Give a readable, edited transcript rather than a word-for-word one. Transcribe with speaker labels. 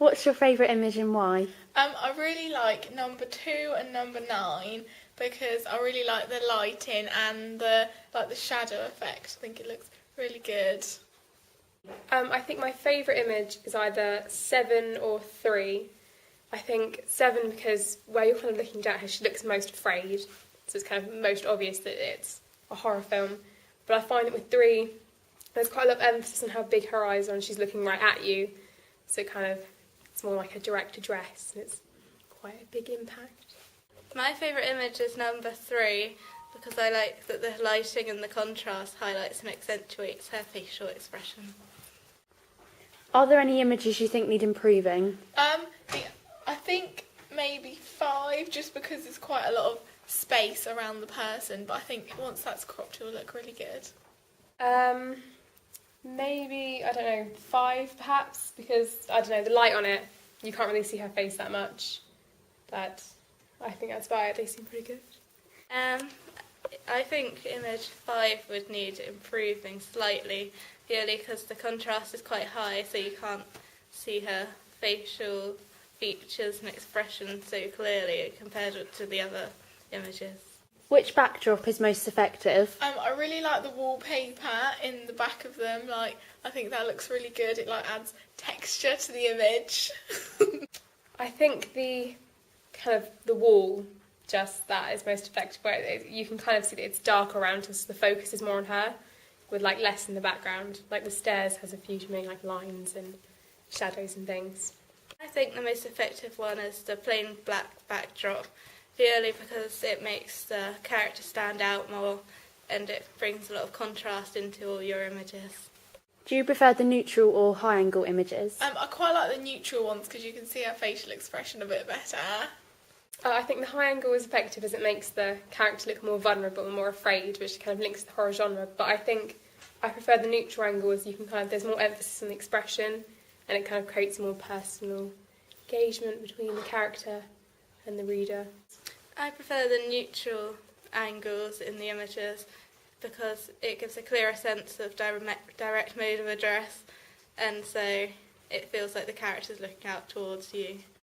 Speaker 1: What's your favourite image and why?
Speaker 2: I really like number 2 and number 9 because I really like the lighting and the shadow effect. I think it looks really good.
Speaker 3: I think my favourite image is either 7 or 3. I think 7 because where you're kind of looking down at her, she looks most afraid, so it's kind of most obvious that it's a horror film. But I find that with 3, there's quite a lot of emphasis on how big her eyes are and she's looking right at you, so it's more like a direct address and it's quite a big impact.
Speaker 4: My favourite image is number 3 because I like that the lighting and the contrast highlights and accentuates her facial expression.
Speaker 1: Are there any images you think need improving?
Speaker 2: I think maybe 5 just because there's quite a lot of space around the person, but I think once that's cropped it will look really good.
Speaker 3: Maybe, I don't know, 5 perhaps, because, I don't know, the light on it, you can't really see her face that much. But I think that's about it, they seem pretty good.
Speaker 4: I think image 5 would need improving slightly, purely because the contrast is quite high, so you can't see her facial features and expression so clearly compared to the other images.
Speaker 1: Which backdrop is most effective?
Speaker 2: I really like the wallpaper in the back of them. I think that looks really good. It adds texture to the image.
Speaker 3: I think the wall, just that is most effective, where you can kind of see that it's dark around her, so the focus is more on her, with less in the background. Like the stairs has a few too many lines and shadows and things.
Speaker 4: I think the most effective one is the plain black backdrop, purely because it makes the character stand out more and it brings a lot of contrast into all your images.
Speaker 1: Do you prefer the neutral or high angle images?
Speaker 2: I quite like the neutral ones because you can see her facial expression a bit better.
Speaker 3: I think the high angle is effective as it makes the character look more vulnerable and more afraid, which kind of links to the horror genre. But I think I prefer the neutral angle as you can there's more emphasis on the expression and it kind of creates more personal engagement between the character and the reader.
Speaker 4: I prefer the neutral angles in the images because it gives a clearer sense of direct mode of address, and so it feels like the character's looking out towards you.